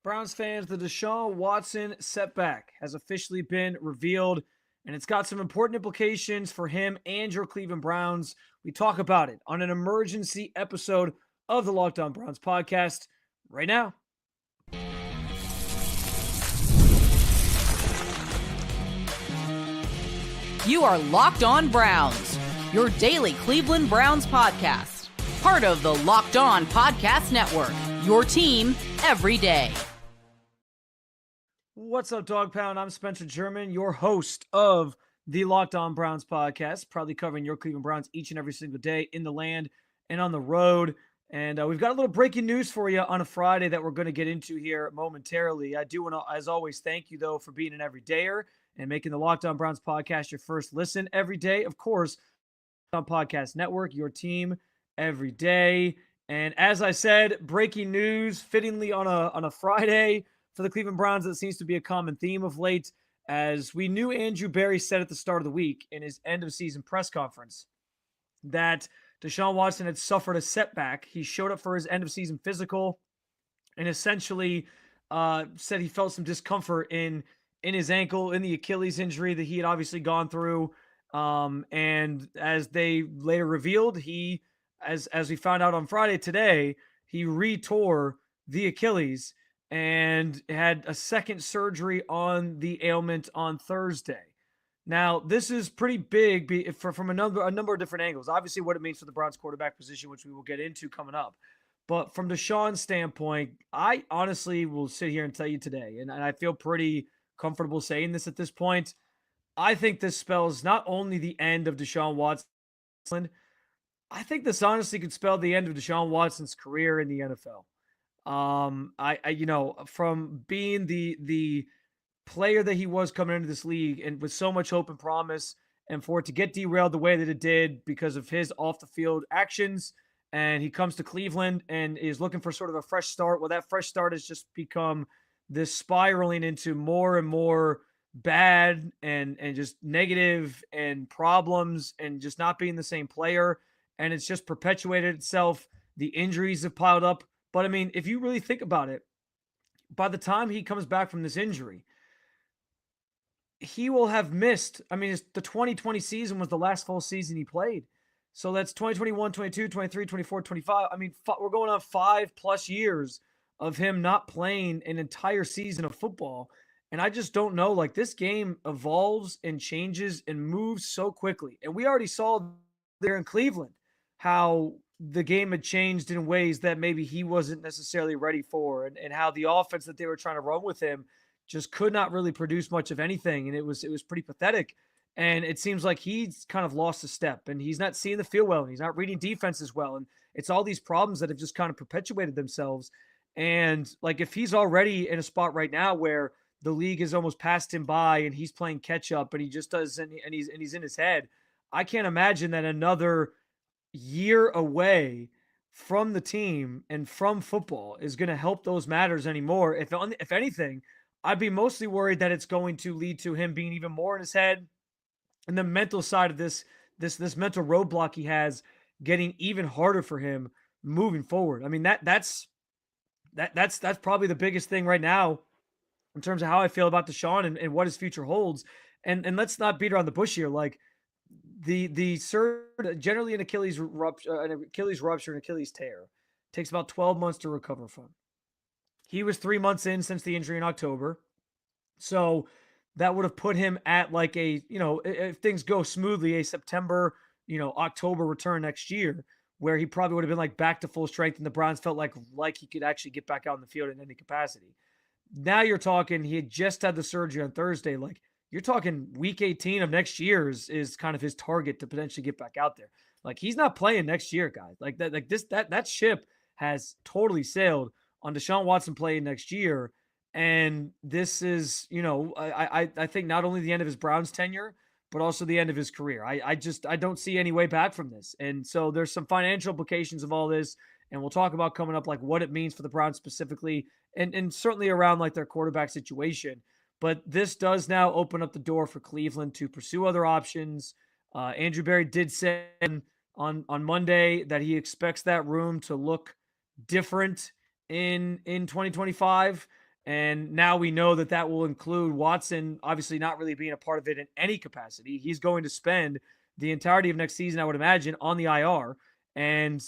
Browns fans, the Deshaun Watson setback has officially been revealed, and it's got some important implications for him and your Cleveland Browns. We talk about it on an emergency episode of the Locked On Browns podcast right now. You are Locked On Browns, your daily Cleveland Browns podcast. Part of the Locked On Podcast Network, your team every day. What's up, Dog Pound? I'm Spencer German, your host of the Locked On Browns podcast, proudly covering your Cleveland Browns each and every single day in the land and on the road. And we've got a little breaking news for you on a Friday that we're going to get into here momentarily. I do want to, as always, thank you, though, for being an everydayer and making the Locked On Browns podcast your first listen every day. Of course, on Podcast Network, your team every day. And as I said, breaking news, fittingly on a Friday for the Cleveland Browns, that seems to be a common theme of late, as we knew Andrew Berry said at the start of the week in his end-of-season press conference that Deshaun Watson had suffered a setback. He showed up for his end-of-season physical and essentially said he felt some discomfort in his ankle, in the Achilles injury that he had obviously gone through. And as they later revealed, he, as we found out on Friday today, he re-tore the Achilles and had a second surgery on the ailment on Thursday. Now, this is pretty big from a number of different angles. Obviously, what it means for the Browns quarterback position, which we will get into coming up. But from Deshaun's standpoint, I honestly will sit here and tell you today, and I feel pretty comfortable saying this at this point, I think this spells not only the end of Deshaun Watson, I think this honestly could spell the end of Deshaun Watson's career in the NFL. From being the player that he was coming into this league and with so much hope and promise, and for it to get derailed the way that it did because of his off the field actions, and he comes to Cleveland and is looking for sort of a fresh start. Well, that fresh start has just become this spiraling into more and more bad and just negative and problems and just not being the same player. And it's just perpetuated itself. The injuries have piled up. But I mean, if you really think about it, by the time he comes back from this injury, he will have missed. I mean, the 2020 season was the last full season he played. So that's 2021, 22, 23, 24, 25. I mean, we're going on 5+ years of him not playing an entire season of football. And I just don't know. Like, this game evolves and changes and moves so quickly. And we already saw there in Cleveland how the game had changed in ways that maybe he wasn't necessarily ready for, and how the offense that they were trying to run with him just could not really produce much of anything. And it was pretty pathetic. And it seems like he's kind of lost a step, and he's not seeing the field well, and he's not reading defenses well. And it's all these problems that have just kind of perpetuated themselves. And like, if he's already in a spot right now where the league has almost passed him by and he's playing catch up and he just doesn't, and he's in his head, I can't imagine that another year away from the team and from football is going to help those matters anymore. If anything, I'd be mostly worried that it's going to lead to him being even more in his head, and the mental side of this mental roadblock he has getting even harder for him moving forward. I mean, that's probably the biggest thing right now in terms of how I feel about Deshaun and what his future holds. And let's not beat around the bush here. Like, generally an Achilles rupture, an Achilles tear takes about 12 months to recover from. He was 3 months in since the injury in October. So that would have put him at like if things go smoothly, a September, October return next year, where he probably would have been like back to full strength, and the Browns felt like he could actually get back out in the field in any capacity. Now you're talking, he had just had the surgery on Thursday. Like, you're talking week 18 of next year is kind of his target to potentially get back out there. Like, he's not playing next year, guys. Like that ship has totally sailed on Deshaun Watson playing next year. And this is, I think not only the end of his Browns tenure, but also the end of his career. I don't see any way back from this. And so there's some financial implications of all this. And we'll talk about coming up, like, what it means for the Browns specifically, and certainly around like their quarterback situation. But this does now open up the door for Cleveland to pursue other options. Andrew Berry did say on Monday that he expects that room to look different in 2025. And now we know that that will include Watson, obviously not really being a part of it in any capacity. He's going to spend the entirety of next season, I would imagine, on the IR. And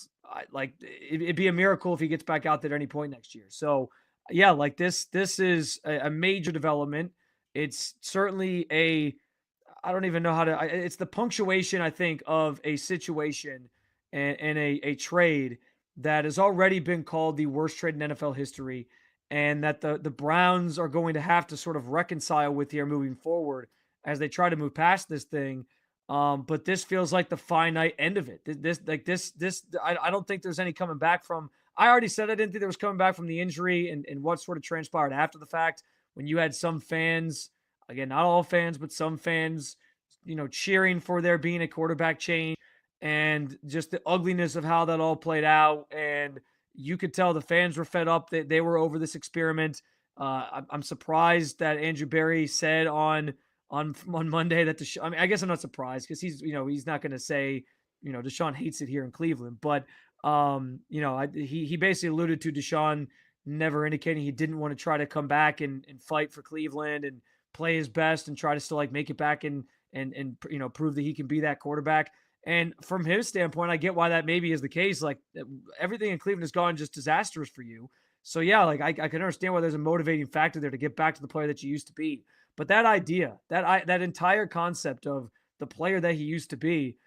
it'd be a miracle if he gets back out there at any point next year. So yeah, like this is a major development. It's certainly I don't even know how to, it's the punctuation, I think, of a situation and a trade that has already been called the worst trade in NFL history, and that the Browns are going to have to sort of reconcile with here moving forward as they try to move past this thing. But this feels like the finite end of it. I don't think there's any coming back from. I already said I didn't think there was coming back from the injury and what sort of transpired after the fact when you had some fans, again, not all fans, but some fans, cheering for there being a quarterback change and just the ugliness of how that all played out. And you could tell the fans were fed up, that they were over this experiment. I'm surprised that Andrew Berry said on Monday that I mean, I guess I'm not surprised because he's not going to say, Deshaun hates it here in Cleveland, but he basically alluded to Deshaun never indicating he didn't want to try to come back and fight for Cleveland and play his best and try to still make it back and prove that he can be that quarterback. And from his standpoint, I get why that maybe is the case. Like, everything in Cleveland has gone just disastrous for you. So yeah, I can understand why there's a motivating factor there to get back to the player that you used to be. But that idea, that entire concept of the player that he used to be,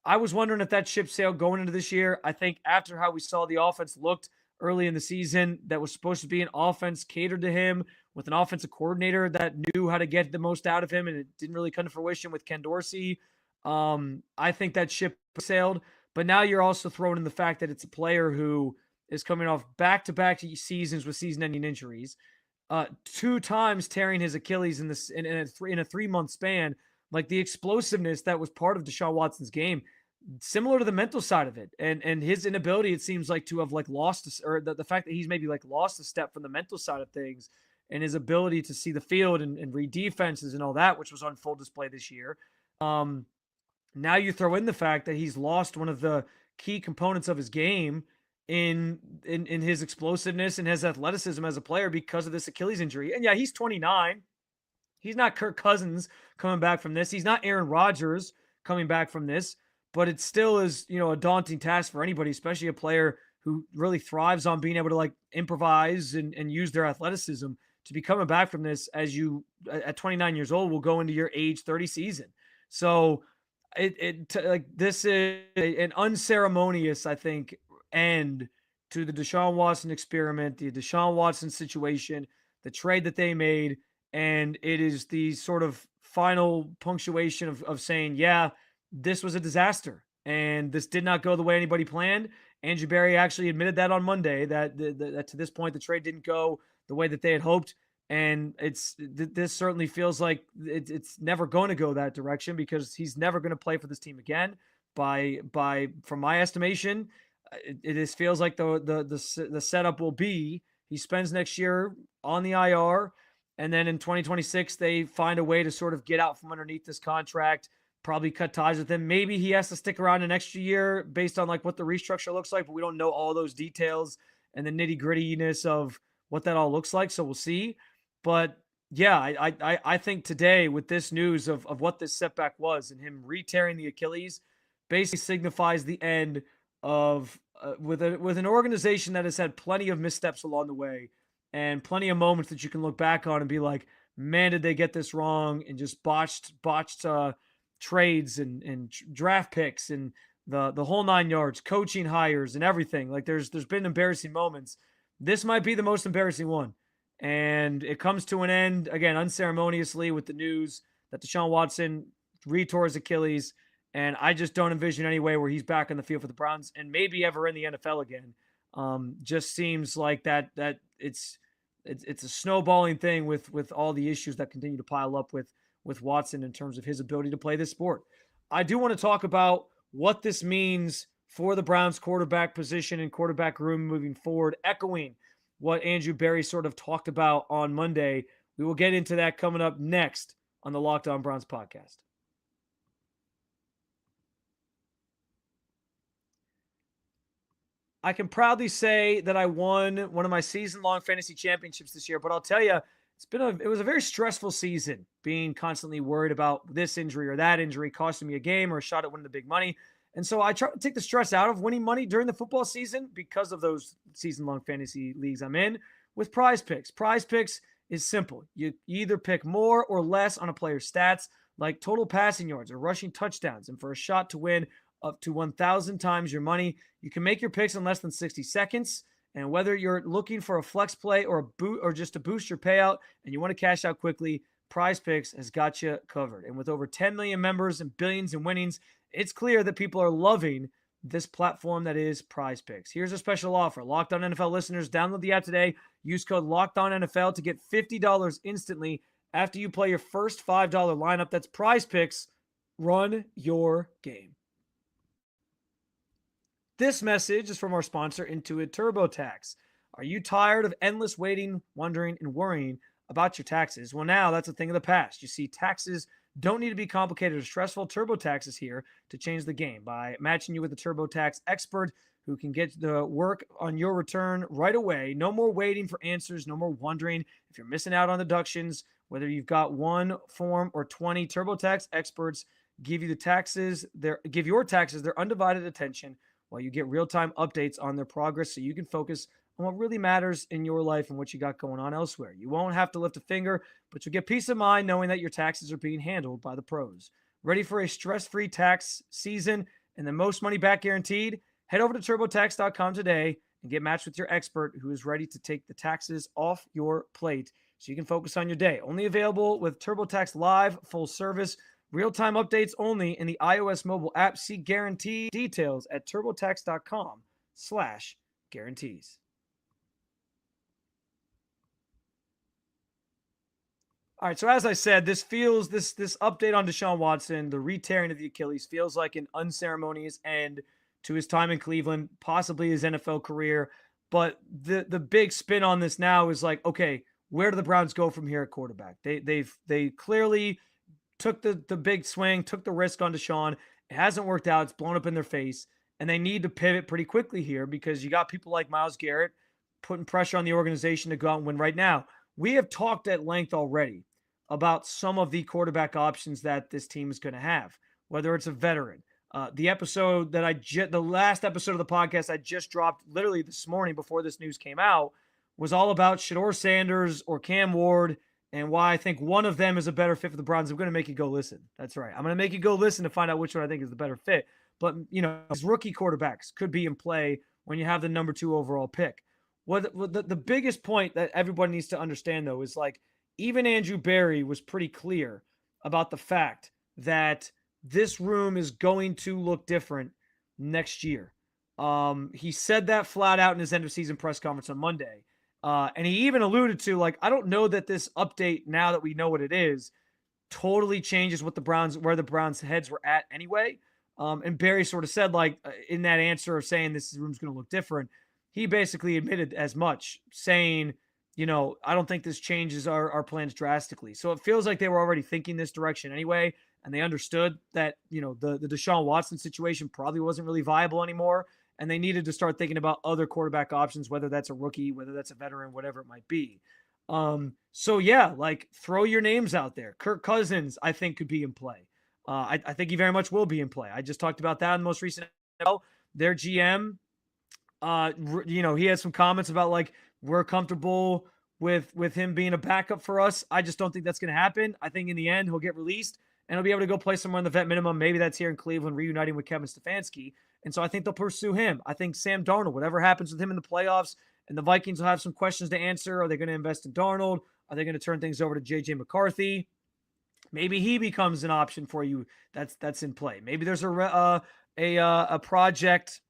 I was wondering if that ship sailed going into this year. I think after how we saw the offense looked early in the season, that was supposed to be an offense catered to him with an offensive coordinator that knew how to get the most out of him, and it didn't really come to fruition with Ken Dorsey. I think that ship sailed, but now you're also throwing in the fact that it's a player who is coming off back-to-back seasons with season-ending injuries, 2 times tearing his Achilles in a 3-month span. Like, the explosiveness that was part of Deshaun Watson's game, similar to the mental side of it, and his inability, it seems like, to have lost, or the fact that he's maybe lost a step from the mental side of things, and his ability to see the field and read defenses and all that, which was on full display this year. Now you throw in the fact that he's lost one of the key components of his game in his explosiveness and his athleticism as a player because of this Achilles injury. And yeah, he's 29. He's not Kirk Cousins coming back from this. He's not Aaron Rodgers coming back from this, but it still is, a daunting task for anybody, especially a player who really thrives on being able to improvise and use their athleticism, to be coming back from this as you at 29 years old will go into your age 30 season. So this is an unceremonious, I think, end to the Deshaun Watson experiment, the Deshaun Watson situation, the trade that they made. And it is the sort of final punctuation of saying, yeah, this was a disaster and this did not go the way anybody planned. Andrew Berry actually admitted that on Monday, that to this point, the trade didn't go the way that they had hoped. And this certainly feels like it's never going to go that direction, because he's never going to play for this team again. From my estimation, it feels like the setup will be he spends next year on the IR, and then in 2026 they find a way to sort of get out from underneath this contract, probably cut ties with him. Maybe he has to stick around an extra year based on what the restructure looks like, but we don't know all those details and the nitty grittiness of what that all looks like. So we'll see. But yeah, I think today with this news of what this setback was and him re-tearing the Achilles basically signifies the end of with an organization that has had plenty of missteps along the way and plenty of moments that you can look back on and be like, man, did they get this wrong, and just botched trades and draft picks and the whole 9 yards, coaching hires and everything. There's been embarrassing moments. This might be the most embarrassing one. And it comes to an end, again, unceremoniously, with the news that Deshaun Watson retore his Achilles. And I just don't envision any way where he's back on the field for the Browns and maybe ever in the NFL again. Just seems like that it's a snowballing thing with all the issues that continue to pile up with Watson in terms of his ability to play this sport. I do want to talk about what this means for the Browns quarterback position and quarterback room moving forward, echoing what Andrew Berry sort of talked about on Monday. We will get into that coming up next on the Locked On Browns podcast. I can proudly say that I won one of my season-long fantasy championships this year, but I'll tell you, it was a very stressful season, being constantly worried about this injury or that injury costing me a game or a shot at winning the big money. And so I try to take the stress out of winning money during the football season because of those season-long fantasy leagues I'm in with Prize Picks. Prize Picks is simple. You either pick more or less on a player's stats, like total passing yards or rushing touchdowns, and for a shot to win up to 1,000 times your money. You can make your picks in less than 60 seconds. And whether you're looking for a flex play or a boot or just to boost your payout and you want to cash out quickly, Prize Picks has got you covered. And with over 10 million members and billions in winnings, it's clear that people are loving this platform that is Prize Picks. Here's a special offer. Locked On NFL listeners, download the app today. Use code Locked On NFL to get $50 instantly after you play your first $5 lineup. That's Prize Picks. Run your game. This message is from our sponsor, Intuit TurboTax. Are you tired of endless waiting, wondering, and worrying about your taxes? Well, now that's a thing of the past. You see, taxes don't need to be complicated or stressful. TurboTax is here to change the game by matching you with a TurboTax expert who can get the work on your return right away. No more waiting for answers, no more wondering if you're missing out on deductions. Whether you've got one form or 20, TurboTax experts give your taxes their undivided attention while you get real-time updates on their progress so you can focus on what really matters in your life and what you got going on elsewhere. You won't have to lift a finger, but you'll get peace of mind knowing that your taxes are being handled by the pros. Ready for a stress-free tax season and the most money back guaranteed? Head over to TurboTax.com today and get matched with your expert who is ready to take the taxes off your plate so you can focus on your day. Only available with TurboTax Live, full service, real-time updates only in the iOS mobile app. See guarantee details at turbotax.com/guarantees. All right, so as I said, this update on Deshaun Watson, the re-tearing of the Achilles, feels like an unceremonious end to his time in Cleveland, possibly his NFL career. But the big spin on this now is like, okay, where do the Browns go from here at quarterback? They clearly took the big swing, took the risk on Deshaun. It hasn't worked out. It's blown up in their face. And they need to pivot pretty quickly here because you got people like Myles Garrett putting pressure on the organization to go out and win right now. We have talked at length already about some of the quarterback options that this team is going to have, whether it's a veteran. The last episode of the podcast I just dropped literally this morning before this news came out was all about Shedeur Sanders or Cam Ward and why I think one of them is a better fit for the Browns. I'm going to make you go listen. That's right. I'm going to make you go listen to find out which one I think is the better fit. But, these rookie quarterbacks could be in play when you have the number 2 overall pick. The biggest point that everybody needs to understand, though, is like even Andrew Berry was pretty clear about the fact that this room is going to look different next year. He said that flat out in his end of season press conference on Monday. And he even alluded to, like, I don't know that this update, now that we know what it is, totally changes where the Browns' heads were at anyway. And Barry sort of said, like, in that answer of saying this room's going to look different, he basically admitted as much, saying, I don't think this changes our plans drastically. So it feels like they were already thinking this direction anyway, and they understood that, the Deshaun Watson situation probably wasn't really viable anymore. And they needed to start thinking about other quarterback options, whether that's a rookie, whether that's a veteran, whatever it might be. So yeah, like throw your names out there. Kirk Cousins, I think, could be in play. I think he very much will be in play. I just talked about that in the most recent NFL. Their GM, he had some comments about like, we're comfortable with him being a backup for us. I just don't think that's going to happen. I think in the end, he'll get released and he'll be able to go play somewhere in the vet minimum. Maybe that's here in Cleveland, reuniting with Kevin Stefanski. And so I think they'll pursue him. I think Sam Darnold, whatever happens with him in the playoffs, and the Vikings will have some questions to answer. Are they going to invest in Darnold? Are they going to turn things over to J.J. McCarthy? Maybe he becomes an option for you that's in play. Maybe there's a project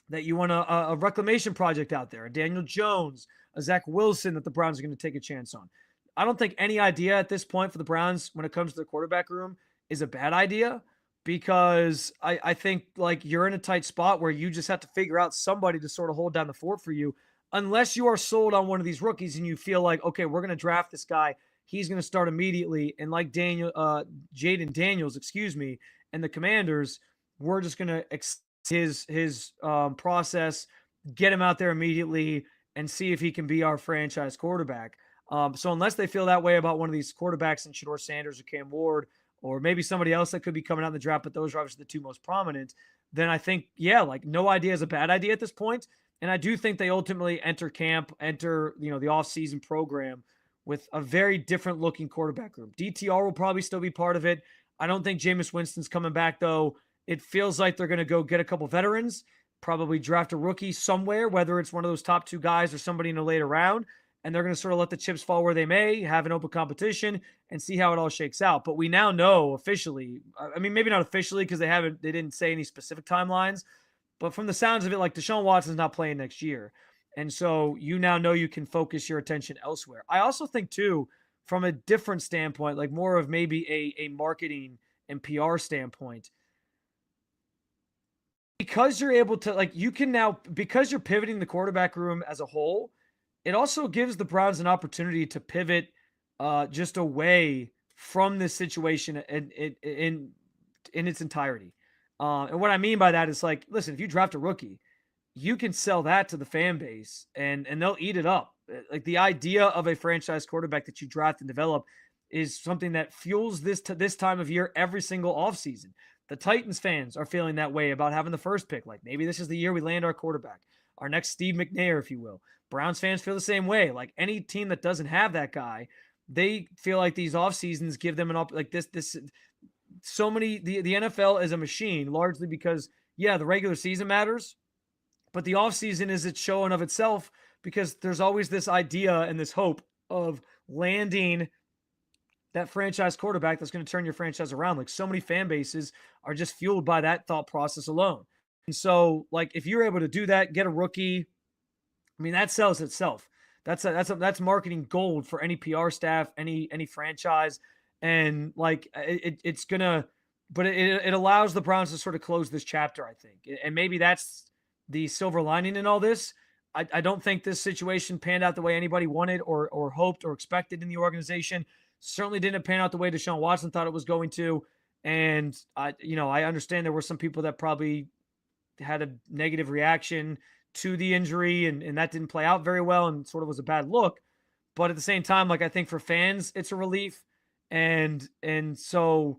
that you want a reclamation project out there, a Daniel Jones, a Zach Wilson that the Browns are going to take a chance on. I don't think any idea at this point for the Browns when it comes to the quarterback room is a bad idea, because I think like you're in a tight spot where you just have to figure out somebody to sort of hold down the fort for you, unless you are sold on one of these rookies and you feel like, okay, we're going to draft this guy. He's going to start immediately. And like Jaden Daniels, and the Commanders, we're just going to his process get him out there immediately and see if he can be our franchise quarterback. So unless they feel that way about one of these quarterbacks in Shador Sanders or Cam Ward, or maybe somebody else that could be coming out in the draft, but those are obviously the two most prominent, then I think, yeah, like no idea is a bad idea at this point. And I do think they ultimately enter the offseason program with a very different looking quarterback room. DTR will probably still be part of it. I don't think Jameis Winston's coming back, though. It feels like they're going to go get a couple veterans, probably draft a rookie somewhere, whether it's one of those top two guys or somebody in a later round. And they're going to sort of let the chips fall where they may, have an open competition, and see how it all shakes out. But we now know officially, I mean, maybe not officially because they didn't say any specific timelines, but from the sounds of it, like Deshaun Watson's not playing next year. And so you now know you can focus your attention elsewhere. I also think, too, from a different standpoint, like more of maybe a marketing and PR standpoint, because you're able to, like, you can now, because you're pivoting the quarterback room as a whole, it also gives the Browns an opportunity to pivot just away from this situation in its entirety. And what I mean by that is, like, listen, if you draft a rookie, you can sell that to the fan base and they'll eat it up. Like, the idea of a franchise quarterback that you draft and develop is something that fuels this time of year every single offseason. The Titans fans are feeling that way about having the first pick. Like, maybe this is the year we land our quarterback, our next Steve McNair, if you will. Browns fans feel the same way. Like, any team that doesn't have that guy, they feel like these off seasons give them so many. The NFL is a machine, largely because, yeah, the regular season matters, but the off season is its show in of itself, because there's always this idea and this hope of landing that franchise quarterback that's going to turn your franchise around. Like, so many fan bases are just fueled by that thought process alone. And so, like, if you're able to do that, get a rookie, I mean, that sells itself. That's marketing gold for any PR staff, any franchise. And like, it's gonna, but it allows the Browns to sort of close this chapter, I think. And maybe that's the silver lining in all this. I don't think this situation panned out the way anybody wanted or hoped or expected in the organization. Certainly didn't pan out the way Deshaun Watson thought it was going to. And I understand there were some people that probably had a negative reaction to the injury, and that didn't play out very well and sort of was a bad look. But at the same time, like, I think for fans, it's a relief. And so,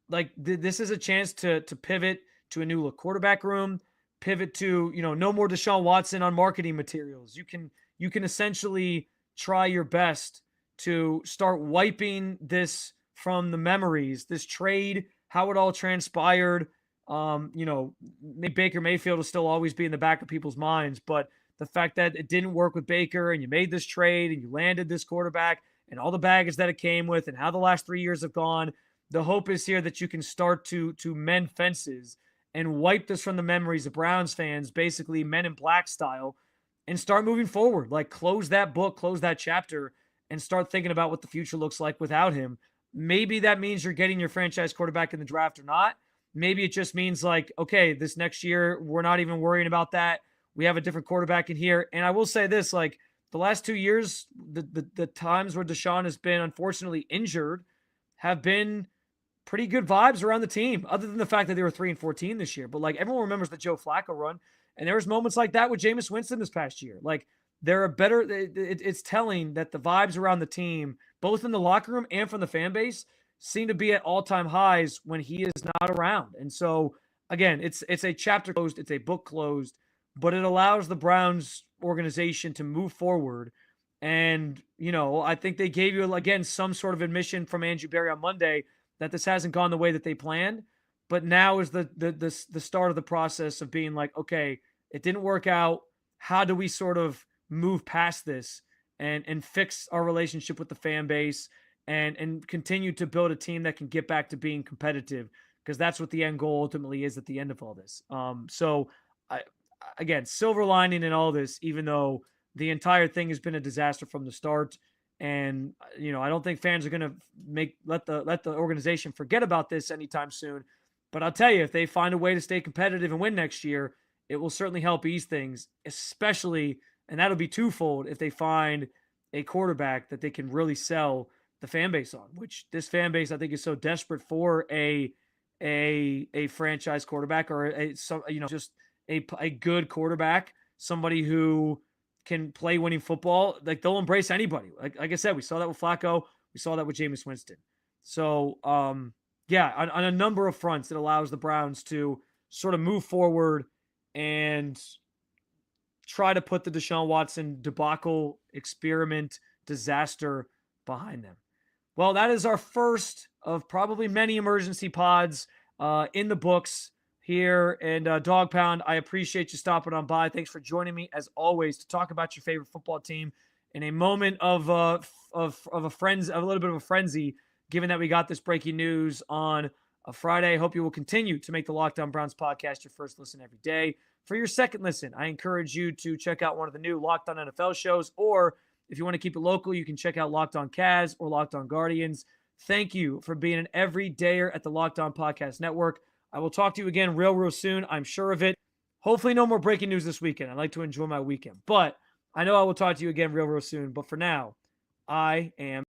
like, this is a chance to pivot to a new look quarterback room, pivot to, no more Deshaun Watson on marketing materials. You can essentially try your best to start wiping this from the memories, this trade, how it all transpired. Maybe Baker Mayfield will still always be in the back of people's minds, but the fact that it didn't work with Baker and you made this trade and you landed this quarterback and all the baggage that it came with and how the last 3 years have gone, the hope is here that you can start to mend fences and wipe this from the memories of Browns fans, basically Men in Black style, and start moving forward. Like, close that book, close that chapter, and start thinking about what the future looks like without him. Maybe that means you're getting your franchise quarterback in the draft or not. Maybe it just means, like, okay, this next year, we're not even worrying about that. We have a different quarterback in here. And I will say this, like, the last 2 years, the times where Deshaun has been unfortunately injured have been pretty good vibes around the team, other than the fact that they were 3-14 this year. But, like, everyone remembers the Joe Flacco run. And there was moments like that with Jameis Winston this past year. Like, it's telling that the vibes around the team, both in the locker room and from the fan base, seem to be at all-time highs when he is not around. And so, again, it's a chapter closed, it's a book closed, but it allows the Browns organization to move forward. And, I think they gave you, again, some sort of admission from Andrew Berry on Monday that this hasn't gone the way that they planned. But now is the start of the process of being like, okay, it didn't work out. How do we sort of move past this and fix our relationship with the fan base and continue to build a team that can get back to being competitive? Because that's what the end goal ultimately is at the end of all this. So, again, silver lining in all this, even though the entire thing has been a disaster from the start. And, I don't think fans are going to let the organization forget about this anytime soon. But I'll tell you, if they find a way to stay competitive and win next year, it will certainly help ease things, especially, and that'll be twofold, if they find a quarterback that they can really sell the fan base on, which this fan base, I think, is so desperate for a franchise quarterback or just a good quarterback somebody who can play winning football, like they'll embrace anybody. Like I said, we saw that with Flacco. We saw that with Jameis Winston. So, yeah, on a number of fronts, it allows the Browns to sort of move forward and try to put the Deshaun Watson debacle, experiment, disaster behind them. Well, that is our first of probably many emergency pods in the books here. And Dog Pound, I appreciate you stopping on by. Thanks for joining me, as always, to talk about your favorite football team in a moment of a little bit of a frenzy, given that we got this breaking news on a Friday. I hope you will continue to make the Locked On Browns podcast your first listen every day. For your second listen, I encourage you to check out one of the new Locked On NFL shows, or if you want to keep it local, you can check out Locked On Cavs or Locked On Guardians. Thank you for being an everydayer at the Locked On Podcast Network. I will talk to you again real soon. I'm sure of it. Hopefully no more breaking news this weekend. I like to enjoy my weekend, but I know I will talk to you again real soon. But for now, I am